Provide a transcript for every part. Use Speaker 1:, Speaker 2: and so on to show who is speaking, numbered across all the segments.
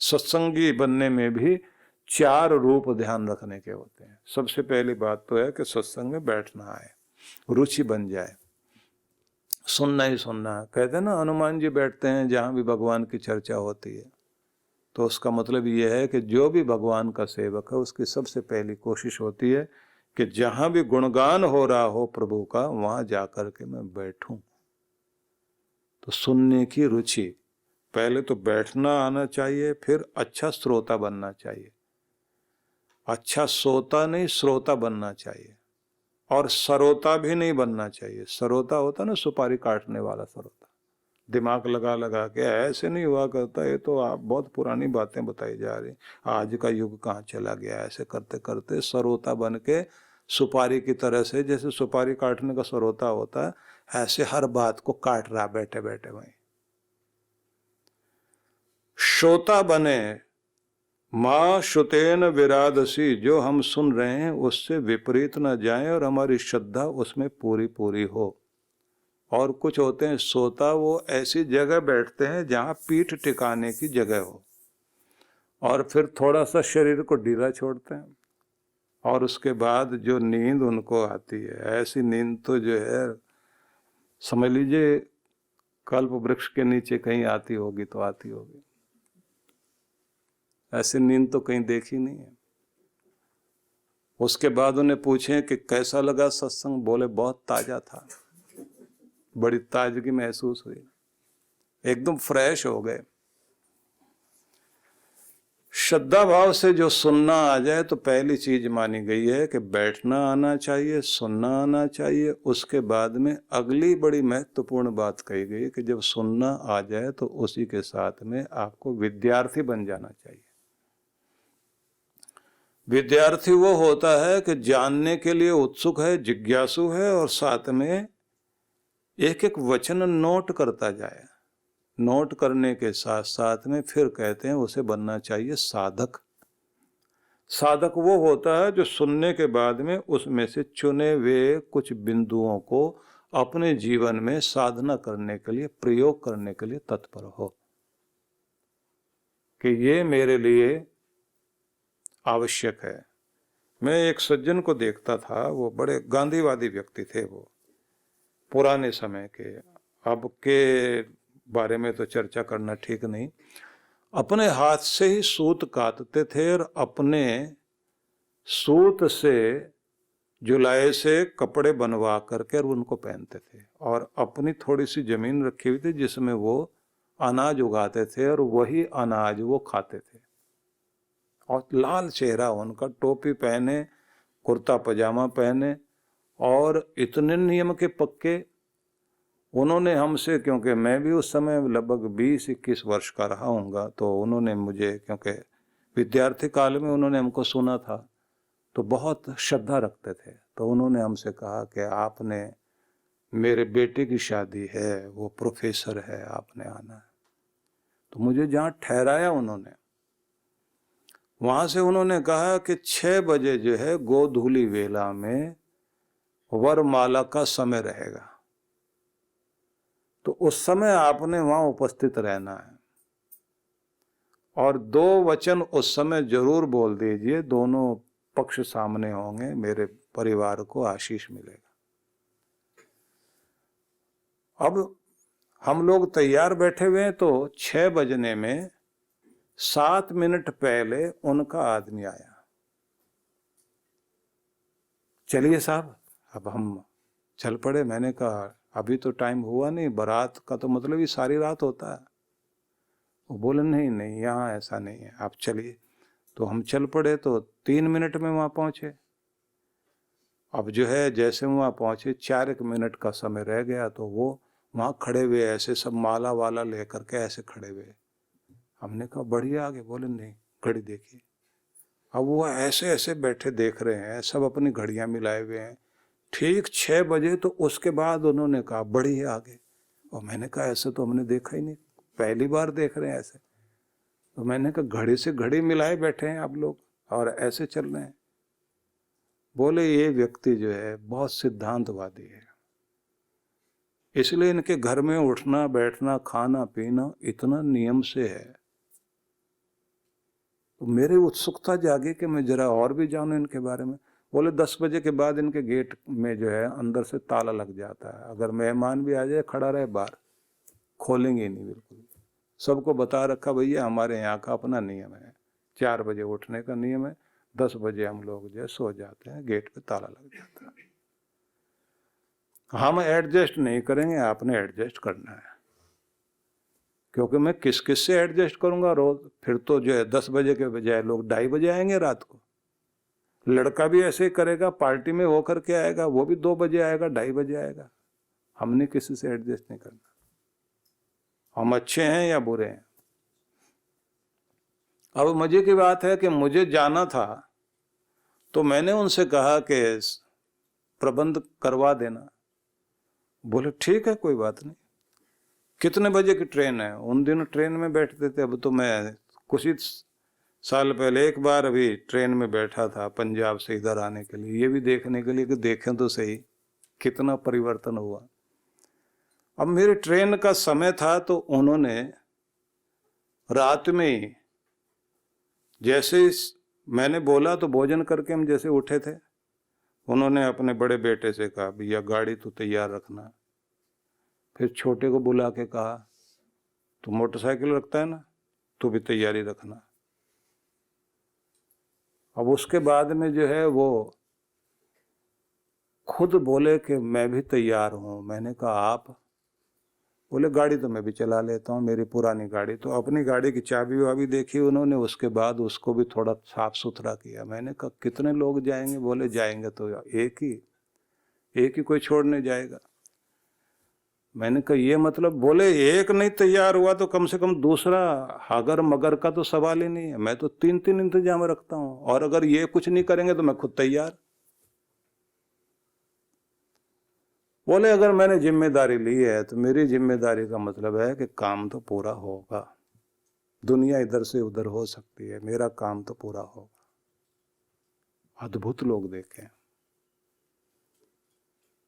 Speaker 1: सत्संगी बनने में भी 4 रूप ध्यान रखने के होते हैं। सबसे पहली बात तो है कि सत्संग में बैठना है, रुचि बन जाए, सुनना ही सुनना है। कहते हैं ना, हनुमान जी बैठते हैं जहां भी भगवान की चर्चा होती है, तो उसका मतलब यह है कि जो भी भगवान का सेवक है उसकी सबसे पहली कोशिश होती है कि जहां भी गुणगान हो रहा हो प्रभु का, वहां जाकर के मैं बैठूं। तो सुनने की रुचि, पहले तो बैठना आना चाहिए, फिर अच्छा श्रोता बनना चाहिए। अच्छा सोता नहीं, श्रोता बनना चाहिए। और सरोता भी नहीं बनना चाहिए। सरोता होता ना, सुपारी काटने वाला सरोता, दिमाग लगा लगा के, ऐसे नहीं हुआ करता। ये तो आप बहुत पुरानी बातें बताई जा रही, आज का युग कहाँ चला गया। ऐसे करते करते सरोता बन के सुपारी की तरह से, जैसे सुपारी काटने का सरोता होता है, ऐसे हर बात को काट रहा बैठे बैठे वहीं। श्रोता बने, माँ श्रुतेन विरादसी, जो हम सुन रहे हैं उससे विपरीत न जाए और हमारी श्रद्धा उसमें पूरी पूरी हो। और कुछ होते हैं श्रोता, वो ऐसी जगह बैठते हैं जहां पीठ टिकाने की जगह हो, और फिर थोड़ा सा शरीर को ढीला छोड़ते हैं, और उसके बाद जो नींद उनको आती है, ऐसी नींद तो जो है समझ लीजिए कल्प वृक्ष के नीचे कहीं आती होगी तो आती होगी। ऐसी नींद तो कहीं देखी नहीं है। उसके बाद उन्हें पूछे कि कैसा लगा सत्संग, बोले बहुत ताजा था, बड़ी ताजगी महसूस हुई, एकदम फ्रेश हो गए। श्रद्धा भाव से जो सुनना आ जाए तो पहली चीज मानी गई है कि बैठना आना चाहिए, सुनना आना चाहिए। उसके बाद में अगली बड़ी महत्वपूर्ण बात कही गई कि जब सुनना आ जाए तो उसी के साथ में आपको विद्यार्थी बन जाना चाहिए। विद्यार्थी वो होता है कि जानने के लिए उत्सुक है, जिज्ञासु है, और साथ में एक एक वचन नोट करता जाए। नोट करने के साथ साथ में फिर कहते हैं उसे बनना चाहिए साधक। साधक वो होता है जो सुनने के बाद में उसमें से चुने हुए कुछ बिंदुओं को अपने जीवन में साधना करने के लिए, प्रयोग करने के लिए तत्पर हो कि ये मेरे लिए आवश्यक है। मैं एक सज्जन को देखता था, वो बड़े गांधीवादी व्यक्ति थे, वो पुराने समय के, अब के बारे में तो चर्चा करना ठीक नहीं। अपने हाथ से ही सूत काटते थे और अपने सूत से, जुलाई से कपड़े बनवा करके और उनको पहनते थे, और अपनी थोड़ी सी जमीन रखी हुई थी जिसमें वो अनाज उगाते थे और वही अनाज वो खाते थे। और लाल चेहरा उनका, टोपी पहने, कुर्ता पजामा पहने, और इतने नियम के पक्के। उन्होंने हमसे, क्योंकि मैं भी उस समय लगभग 20-21 वर्ष का रहा हूँगा, तो उन्होंने मुझे, क्योंकि विद्यार्थी काल में उन्होंने हमको सुना था तो बहुत श्रद्धा रखते थे, तो उन्होंने हमसे कहा कि आपने, मेरे बेटे की शादी है, वो प्रोफेसर है, आपने आना है। तो मुझे जहाँ ठहराया उन्होंने, वहां से उन्होंने कहा कि 6 बजे जो है गोधूली वेला में वरमाला का समय रहेगा, तो उस समय आपने वहां उपस्थित रहना है, और 2 वचन उस समय जरूर बोल दीजिए, दोनों पक्ष सामने होंगे, मेरे परिवार को आशीष मिलेगा। अब हम लोग तैयार बैठे हुए हैं, तो 6 बजने में 7 मिनट पहले उनका आदमी आया, चलिए साहब अब हम चल पड़े। मैंने कहा अभी तो टाइम हुआ नहीं, बारात का तो मतलब ही सारी रात होता है। वो बोले नहीं नहीं, यहाँ ऐसा नहीं है, आप चलिए। तो हम चल पड़े, तो 3 मिनट में वहाँ पहुँचे। अब जो है जैसे वहाँ पहुँचे, 4 मिनट का समय रह गया, तो वो वहाँ खड़े हुए ऐसे सब माला वाला लेकर के ऐसे खड़े हुए। हमने कहा बढ़िया आगे, बोले नहीं घड़ी देखिए। अब वो ऐसे ऐसे बैठे देख रहे हैं, सब अपनी घड़ियाँ मिलाए हुए हैं। ठीक 6 बजे, तो उसके बाद उन्होंने कहा बढ़िया आगे। और मैंने कहा ऐसे तो हमने देखा ही नहीं, पहली बार देख रहे हैं ऐसे। तो मैंने कहा घड़ी से घड़ी मिलाए बैठे हैं आप लोग और ऐसे चल रहे हैं। बोले ये व्यक्ति जो है बहुत सिद्धांतवादी है, इसलिए इनके घर में उठना बैठना खाना पीना इतना नियम से है तो मेरी उत्सुकता जागी कि मैं जरा और भी जानूं इनके बारे में। बोले 10 बजे के बाद इनके गेट में जो है अंदर से ताला लग जाता है, अगर मेहमान भी आ जाए खड़ा रहे बाहर, खोलेंगे नहीं बिल्कुल। सबको बता रखा भैया हमारे यहाँ का अपना नियम है, 4 बजे उठने का नियम है, 10 बजे हम लोग जो सो जाते हैं, गेट पे ताला लग जाता है। हम एडजस्ट नहीं करेंगे, आपने एडजस्ट करना है, क्योंकि मैं किस किस से एडजस्ट करूंगा रोज। फिर तो जो है 10 बजे के बजाय लोग 2:30 बजे आएंगे रात को। लड़का भी ऐसे ही करेगा, पार्टी में होकर के आएगा, वो भी 2 बजे आएगा, 2:30 बजे आएगा। हमने किसी से एडजस्ट नहीं करना, हम अच्छे हैं या बुरे हैं। अब मजे की बात है कि मुझे जाना था तो मैंने उनसे कहा कि प्रबंध करवा देना। बोले ठीक है कोई बात नहीं। कितने बजे की ट्रेन है? उन दिनों ट्रेन में बैठते थे, अब तो मैं कुछ ही साल पहले एक बार अभी ट्रेन में बैठा था पंजाब से इधर आने के लिए, ये भी देखने के लिए कि देखें तो सही कितना परिवर्तन हुआ। अब मेरी ट्रेन का समय था तो उन्होंने रात में ही, जैसे मैंने बोला तो भोजन करके हम जैसे उठे थे, उन्होंने अपने बड़े बेटे से कहा भैया गाड़ी तो तैयार रखना। फिर छोटे को बुला के कहा तू मोटरसाइकिल रखता है ना, तू भी तैयारी रखना। अब उसके बाद में जो है वो खुद बोले कि मैं भी तैयार हूं। मैंने कहा आप? बोले गाड़ी तो मैं भी चला लेता हूँ, मेरी पुरानी गाड़ी। तो अपनी गाड़ी की चाबी वाबी देखी उन्होंने, उसके बाद उसको भी थोड़ा साफ सुथरा किया। मैंने कहा कितने लोग जाएंगे? बोले जाएंगे तो एक ही कोई छोड़ने जाएगा। मैंने कहा ये मतलब? बोले एक नहीं तैयार हुआ तो कम से कम दूसरा अगर मगर का तो सवाल ही नहीं है। मैं तो 3 इंतजाम रखता हूं, और अगर ये कुछ नहीं करेंगे तो मैं खुद तैयार। बोले अगर मैंने जिम्मेदारी ली है तो मेरी जिम्मेदारी का मतलब है कि काम तो पूरा होगा। दुनिया इधर से उधर हो सकती है, मेरा काम तो पूरा होगा। अद्भुत लोग देखे,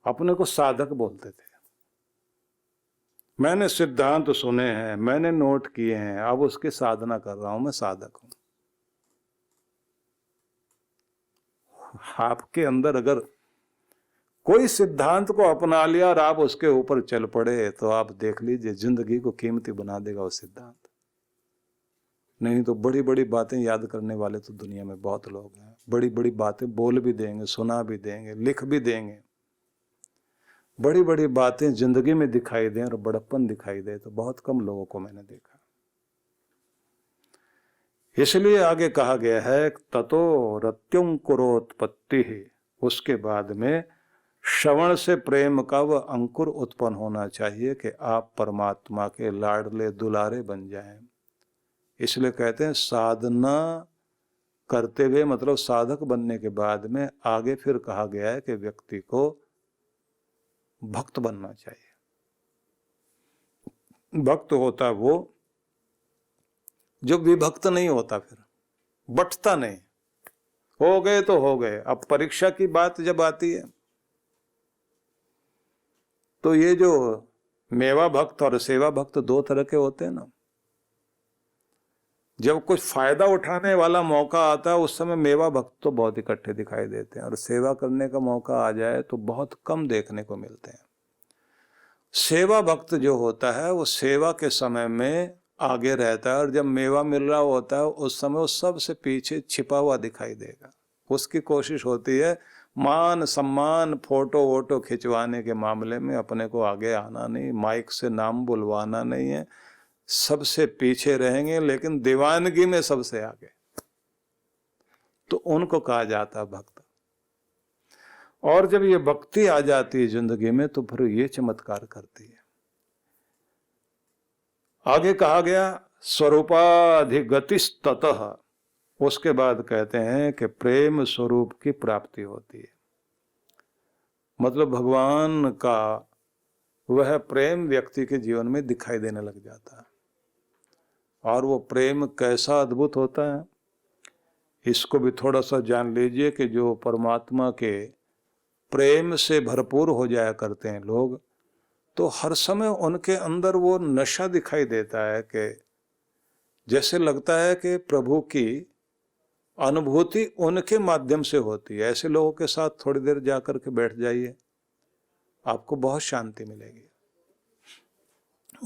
Speaker 1: अपने को साधक बोलते थे। मैंने सिद्धांत सुने हैं, मैंने नोट किए हैं, अब उसकी साधना कर रहा हूं, मैं साधक हूं। आपके अंदर अगर कोई सिद्धांत को अपना लिया और आप उसके ऊपर चल पड़े तो आप देख लीजिए जिंदगी को कीमती बना देगा वो सिद्धांत। नहीं तो बड़ी बड़ी बातें याद करने वाले तो दुनिया में बहुत लोग हैं, बड़ी बड़ी बातें बोल भी देंगे, सुना भी देंगे, लिख भी देंगे। बड़ी बड़ी बातें जिंदगी में दिखाई दें और बड़प्पन दिखाई दे तो बहुत कम लोगों को मैंने देखा। इसलिए आगे कहा गया है ततो रत्युं कुरोत्पत्ति, उसके बाद में श्रवण से प्रेम का वह अंकुर उत्पन्न होना चाहिए कि आप परमात्मा के लाडले दुलारे बन जाएं। इसलिए कहते हैं साधना करते हुए, मतलब साधक बनने के बाद में आगे फिर कहा गया है कि व्यक्ति को भक्त बनना चाहिए। भक्त होता वो जो विभक्त नहीं होता, फिर बंटता नहीं। हो गए तो हो गए। अब परीक्षा की बात जब आती है तो ये जो मेवा भक्त और सेवा भक्त 2 तरह के होते हैं ना। जब कुछ फायदा उठाने वाला मौका आता है उस समय मेवा भक्त तो बहुत इकट्ठे दिखाई देते हैं, और सेवा करने का मौका आ जाए तो बहुत कम देखने को मिलते हैं। सेवा भक्त जो होता है वो सेवा के समय में आगे रहता है, और जब मेवा मिल रहा होता है उस समय वो सबसे पीछे छिपा हुआ दिखाई देगा। उसकी कोशिश होती है मान सम्मान फोटो वोटो खिंचवाने के मामले में अपने को आगे आना नहीं, माइक से नाम बुलवाना नहीं है, सबसे पीछे रहेंगे, लेकिन दीवानगी में सबसे आगे। तो उनको कहा जाता है भक्त। और जब ये भक्ति आ जाती है जिंदगी में तो फिर ये चमत्कार करती है। आगे कहा गया स्वरूपाधिगतिस्ततः, उसके बाद कहते हैं कि प्रेम स्वरूप की प्राप्ति होती है। मतलब भगवान का वह प्रेम व्यक्ति के जीवन में दिखाई देने लग जाता है। और वो प्रेम कैसा अद्भुत होता है इसको भी थोड़ा सा जान लीजिए कि जो परमात्मा के प्रेम से भरपूर हो जाया करते हैं लोग, तो हर समय उनके अंदर वो नशा दिखाई देता है कि जैसे लगता है कि प्रभु की अनुभूति उनके माध्यम से होती है। ऐसे लोगों के साथ थोड़ी देर जाकर के बैठ जाइए, आपको बहुत शांति मिलेगी।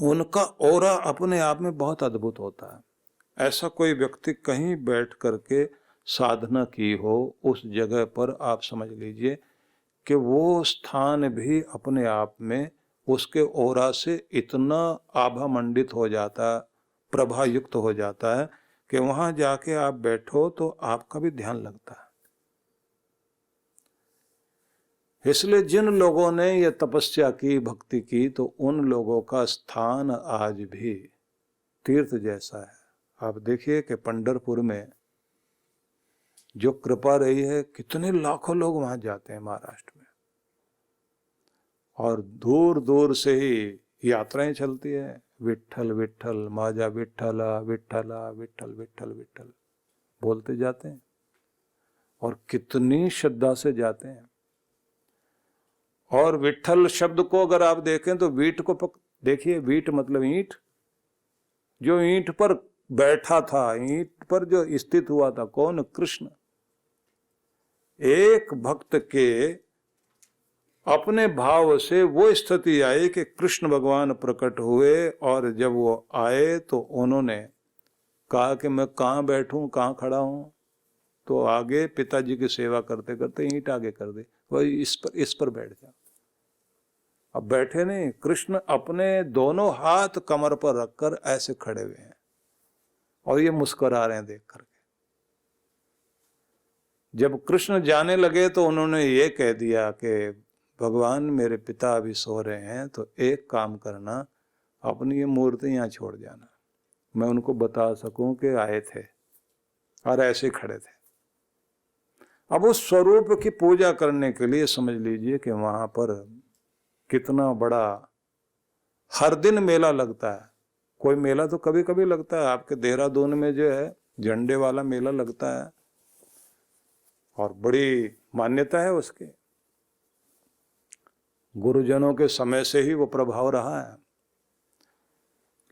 Speaker 1: उनका ऑरा अपने आप में बहुत अद्भुत होता है। ऐसा कोई व्यक्ति कहीं बैठ करके साधना की हो, उस जगह पर आप समझ लीजिए कि वो स्थान भी अपने आप में उसके ऑरा से इतना आभा मंडित हो जाता, प्रभा युक्त हो जाता है कि वहां जाके आप बैठो तो आपका भी ध्यान लगता है। इसलिए जिन लोगों ने ये तपस्या की, भक्ति की, तो उन लोगों का स्थान आज भी तीर्थ जैसा है। आप देखिए कि पंढरपुर में जो कृपा रही है, कितने लाखों लोग वहां जाते हैं महाराष्ट्र में, और दूर दूर से ही यात्राएं चलती है। विट्ठल विट्ठल माझा विट्ठला विट्ठला विट्ठल विट्ठल विट्ठल बोलते जाते हैं, और कितनी श्रद्धा से जाते हैं। और विट्ठल शब्द को अगर आप देखें तो वीट को देखिए, वीट मतलब ईंट, जो ईंट पर बैठा था, ईंट पर जो स्थित हुआ था, कौन? कृष्ण। एक भक्त के अपने भाव से वो स्थिति आई कि कृष्ण भगवान प्रकट हुए, और जब वो आए तो उन्होंने कहा कि मैं कहाँ बैठूं, कहाँ खड़ा हूं, तो आगे पिताजी की सेवा करते करते ईंट आगे कर दे, वही इस पर बैठ जा। अब बैठे नहीं, कृष्ण अपने दोनों हाथ कमर पर रखकर ऐसे खड़े हुए हैं, और ये मुस्कुरा रहे हैं देख करके। जब कृष्ण जाने लगे तो उन्होंने ये कह दिया कि भगवान मेरे पिता अभी सो रहे हैं, तो एक काम करना, अपनी ये मूर्ति यहाँ छोड़ जाना, मैं उनको बता सकूं कि आए थे, और ऐसे खड़े थे। अब उस स्वरूप की पूजा करने के लिए समझ लीजिए कि वहां पर कितना बड़ा हर दिन मेला लगता है। कोई मेला तो कभी कभी लगता है, आपके देहरादून में जो है झंडे वाला मेला लगता है, और बड़ी मान्यता है उसकी, गुरुजनों के समय से ही वो प्रभाव रहा है।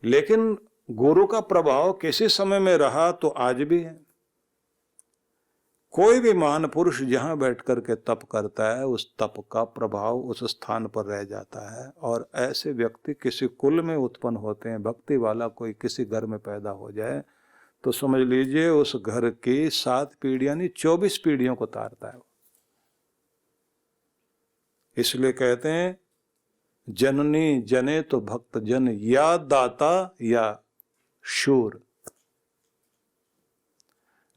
Speaker 1: लेकिन गुरु का प्रभाव किसी समय में रहा तो आज भी है। कोई भी महान पुरुष जहां बैठ करके तप करता है, उस तप का प्रभाव उस स्थान पर रह जाता है, और ऐसे व्यक्ति किसी कुल में उत्पन्न होते हैं। भक्ति वाला कोई किसी घर में पैदा हो जाए तो समझ लीजिए उस घर की 7 पीढ़ियां नहीं 24 पीढ़ियों को तारता है। इसलिए कहते हैं जननी जने तो भक्त जन, या दाता या शूर,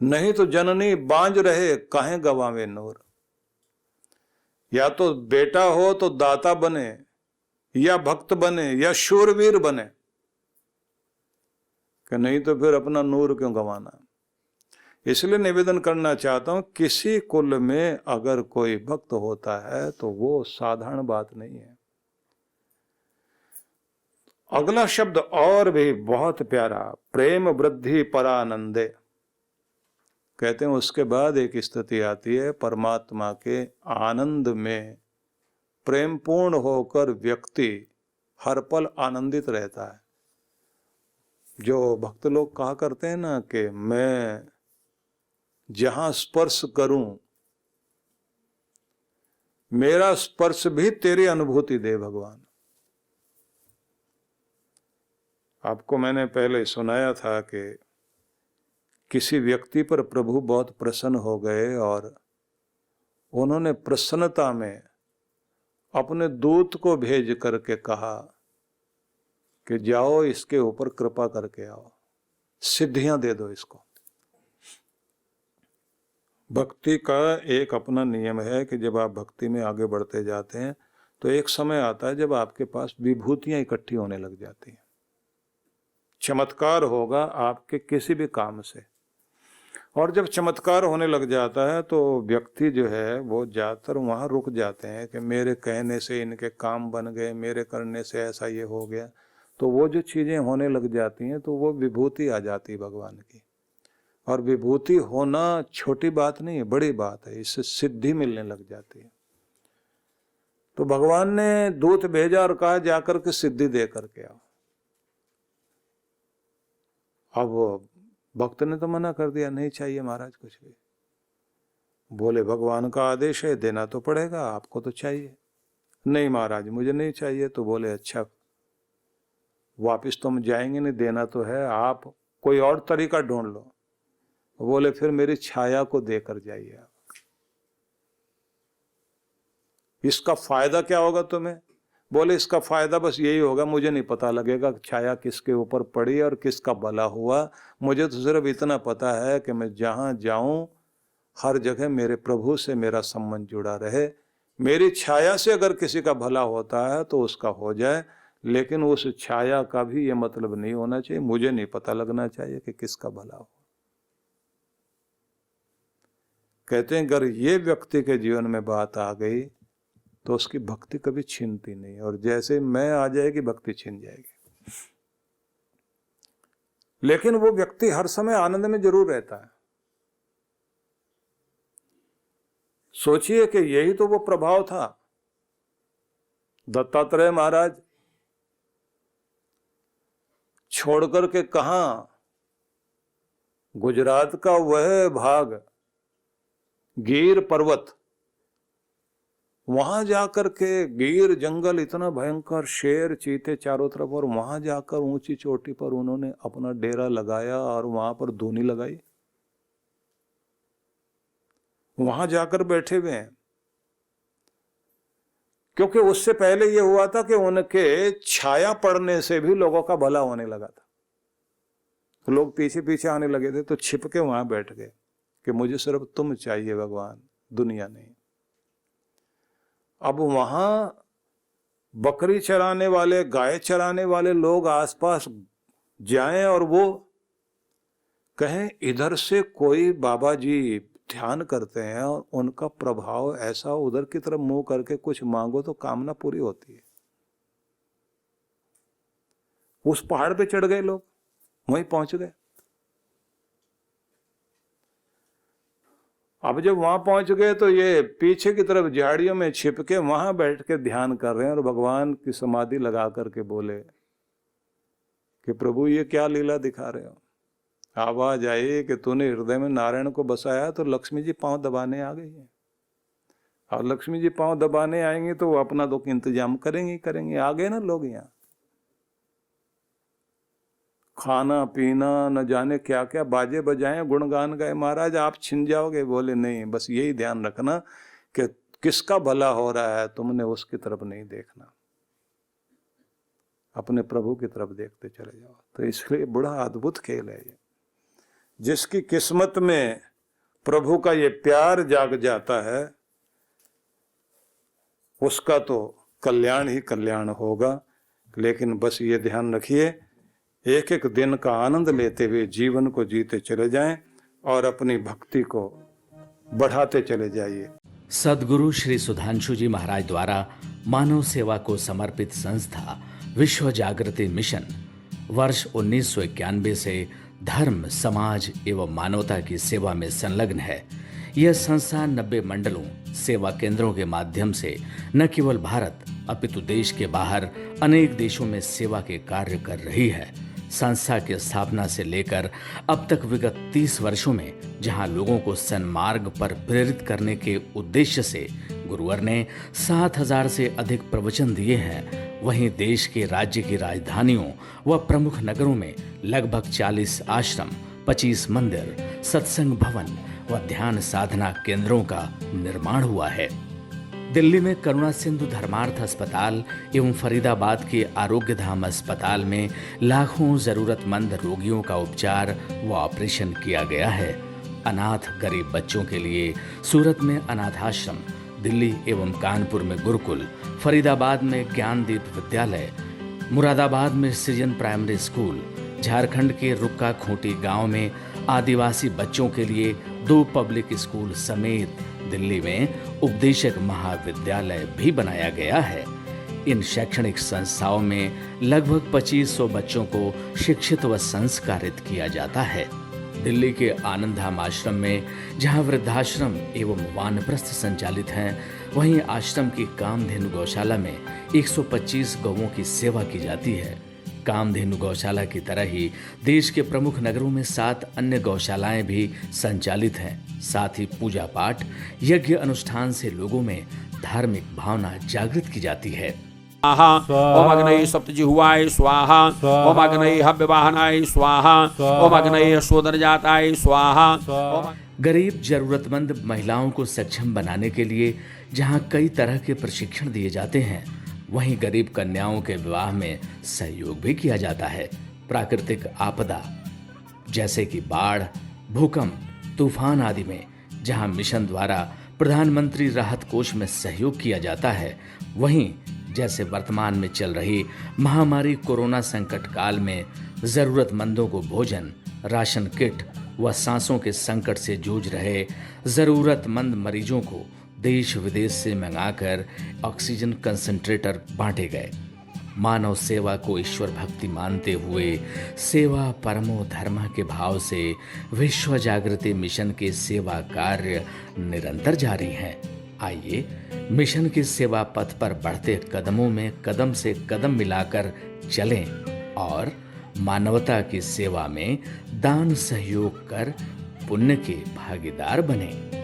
Speaker 1: नहीं तो जननी बांझ रहे काहे गवावे नूर। या तो बेटा हो तो दाता बने, या भक्त बने, या शूरवीर बने, कि नहीं तो फिर अपना नूर क्यों गंवाना। इसलिए निवेदन करना चाहता हूं, किसी कुल में अगर कोई भक्त होता है तो वो साधारण बात नहीं है। अगला शब्द और भी बहुत प्यारा, प्रेम वृद्धि परानंदे। कहते हैं उसके बाद एक स्थिति आती है, परमात्मा के आनंद में प्रेमपूर्ण होकर व्यक्ति हर पल आनंदित रहता है। जो भक्त लोग कहा करते हैं ना कि मैं जहां स्पर्श करूं, मेरा स्पर्श भी तेरी अनुभूति दे भगवान। आपको मैंने पहले सुनाया था कि किसी व्यक्ति पर प्रभु बहुत प्रसन्न हो गए, और उन्होंने प्रसन्नता में अपने दूत को भेज करके कहा कि जाओ इसके ऊपर कृपा करके आओ, सिद्धियां दे दो इसको। भक्ति का एक अपना नियम है कि जब आप भक्ति में आगे बढ़ते जाते हैं तो एक समय आता है जब आपके पास विभूतियां इकट्ठी होने लग जाती हैं। चमत्कार होगा आपके किसी भी काम से, और जब चमत्कार होने लग जाता है तो व्यक्ति जो है वो ज्यादातर वहां रुक जाते हैं कि मेरे कहने से इनके काम बन गए, मेरे करने से ऐसा ये हो गया। तो वो जो चीजें होने लग जाती हैं तो वो विभूति आ जाती है भगवान की। और विभूति होना छोटी बात नहीं है, बड़ी बात है, इससे सिद्धि मिलने लग जाती है। तो भगवान ने दूत भेजा और कहा जाकर के सिद्धि दे करके आओ। अब भक्त ने तो मना कर दिया, नहीं चाहिए महाराज कुछ भी। बोले भगवान का आदेश है, देना तो पड़ेगा, आपको तो चाहिए। नहीं महाराज मुझे नहीं चाहिए। तो बोले अच्छा वापिस तो हम जाएंगे नहीं, देना तो है, आप कोई और तरीका ढूंढ लो। बोले फिर मेरी छाया को देकर जाइए आप। इसका फायदा क्या होगा तुम्हें? बोले इसका फायदा बस यही होगा, मुझे नहीं पता लगेगा छाया किसके ऊपर पड़ी और किसका भला हुआ। मुझे तो सिर्फ इतना पता है कि मैं जहां जाऊं हर जगह मेरे प्रभु से मेरा संबंध जुड़ा रहे। मेरी छाया से अगर किसी का भला होता है तो उसका हो जाए, लेकिन उस छाया का भी ये मतलब नहीं होना चाहिए, मुझे नहीं पता लगना चाहिए कि किसका भला हो। कहते हैं अगर ये व्यक्ति के जीवन में बात आ गई तो उसकी भक्ति कभी छीनती नहीं, और जैसे मैं आ जाएगी भक्ति छीन जाएगी। लेकिन वो व्यक्ति हर समय आनंद में जरूर रहता है। सोचिए कि यही तो वो प्रभाव था। दत्तात्रेय महाराज छोड़कर के कहां, गुजरात का वह भाग गिर पर्वत, वहां जाकर के गिर जंगल इतना भयंकर, शेर चीते चारों तरफ, और वहां जाकर ऊंची चोटी पर उन्होंने अपना डेरा लगाया और वहां पर धूनी लगाई, वहां जाकर बैठे हुए हैं। क्योंकि उससे पहले यह हुआ था कि उनके छाया पड़ने से भी लोगों का भला होने लगा था। तो लोग पीछे पीछे आने लगे थे, तो छिप के वहां बैठ गए कि मुझे सिर्फ तुम चाहिए भगवान, दुनिया नहीं। अब वहां बकरी चराने वाले, गाय चराने वाले लोग आसपास जाएं और वो कहें इधर से कोई बाबा जी ध्यान करते हैं और उनका प्रभाव ऐसा, उधर की तरफ मुंह करके कुछ मांगो तो कामना पूरी होती है। उस पहाड़ पे चढ़ गए लोग, वहीं पहुंच गए। अब जब वहां पहुंच गए तो ये पीछे की तरफ झाड़ियों में छिप के वहां बैठ के ध्यान कर रहे हैं और भगवान की समाधि लगा करके बोले कि प्रभु ये क्या लीला दिखा रहे हो। आवाज आई कि तूने हृदय में नारायण को बसाया तो लक्ष्मी जी पांव दबाने आ गई है, और लक्ष्मी जी पांव दबाने आएंगे तो वो अपना दुख इंतजाम करेंगे। आ गए ना लोग यहाँ, खाना पीना न जाने क्या क्या, बाजे बजाए, गुणगान गाए। महाराज आप छिन जाओगे। बोले नहीं, बस यही ध्यान रखना कि किसका भला हो रहा है, तुमने उसकी तरफ नहीं देखना, अपने प्रभु की तरफ देखते चले जाओ। तो इसलिए बड़ा अद्भुत खेल है ये। जिसकी किस्मत में प्रभु का ये प्यार जाग जाता है उसका तो कल्याण ही कल्याण होगा। लेकिन बस ये ध्यान रखिए, एक एक दिन का आनंद लेते हुए जीवन को जीते चले जाएं और अपनी भक्ति को बढ़ाते चले जाइए।
Speaker 2: सद्गुरु श्री सुधांशु जी महाराज द्वारा मानव सेवा को समर्पित संस्था विश्व जागृति मिशन वर्ष 1991 से धर्म, समाज एवं मानवता की सेवा में संलग्न है। यह संस्था 90 मंडलों, सेवा केंद्रों के माध्यम से न केवल भारत अपितु देश के बाहर अनेक देशों में सेवा के कार्य कर रही है। संस्था की स्थापना से लेकर अब तक विगत 30 वर्षों में जहां लोगों को सन्मार्ग पर प्रेरित करने के उद्देश्य से गुरुवर ने 7000 से अधिक प्रवचन दिए हैं, वहीं देश के राज्य की राजधानियों व प्रमुख नगरों में लगभग 40 आश्रम, 25 मंदिर, सत्संग भवन व ध्यान साधना केंद्रों का निर्माण हुआ है। दिल्ली में करुणा सिंधु धर्मार्थ अस्पताल एवं फरीदाबाद के आरोग्य धाम अस्पताल में लाखों जरूरतमंद रोगियों का उपचार व ऑपरेशन किया गया है। अनाथ गरीब बच्चों के लिए सूरत में अनाथाश्रम, दिल्ली एवं कानपुर में गुरुकुल, फरीदाबाद में ज्ञानदीप विद्यालय, मुरादाबाद में सृजन प्राइमरी स्कूल, झारखंड के रुक्का खूंटी गांव में आदिवासी बच्चों के लिए 2 पब्लिक स्कूल समेत दिल्ली में उपदेशक महाविद्यालय भी बनाया गया है। इन शैक्षणिक संस्थाओं में लगभग 2500 बच्चों को शिक्षित व संस्कारित किया जाता है। दिल्ली के आनंद धाम आश्रम में जहां वृद्धाश्रम एवं वानप्रस्थ संचालित हैं, वहीं आश्रम की कामधेनु गौशाला में 125 गौओं की सेवा की जाती है। कामधेनु गौशाला की तरह ही देश के प्रमुख नगरों में 7 अन्य गौशालाएं भी संचालित हैं। साथ ही पूजा पाठ, यज्ञ अनुष्ठान से लोगों में धार्मिक भावना जागृत की जाती है।
Speaker 3: ओम अग्नये सप्तजिह्वाय स्वाहा, ओम अग्नये हव्यवाहनाय स्वाहा, ओम अग्नये शोदनजाताय स्वाहा।
Speaker 2: गरीब जरूरतमंद महिलाओं को सक्षम बनाने के लिए जहां कई तरह के प्रशिक्षण दिए जाते हैं, वहीं गरीब कन्याओं के विवाह में सहयोग भी किया जाता है। प्राकृतिक आपदा जैसे कि बाढ़, भूकंप, तूफान आदि में जहां मिशन द्वारा प्रधानमंत्री राहत कोष में सहयोग किया जाता है, वहीं जैसे वर्तमान में चल रही महामारी कोरोना संकट काल में जरूरतमंदों को भोजन, राशन किट व सांसों के संकट से जूझ रहे जरूरतमंद मरीजों को देश विदेश से मंगाकर ऑक्सीजन कंसंट्रेटर बांटे गए। मानव सेवा को ईश्वर भक्ति मानते हुए सेवा परमो धर्म के भाव से विश्व जागृति मिशन के सेवा कार्य निरंतर जारी हैं। आइए मिशन के सेवा पथ पर बढ़ते कदमों में कदम से कदम मिलाकर चलें और मानवता की सेवा में दान सहयोग कर पुण्य के भागीदार बनें।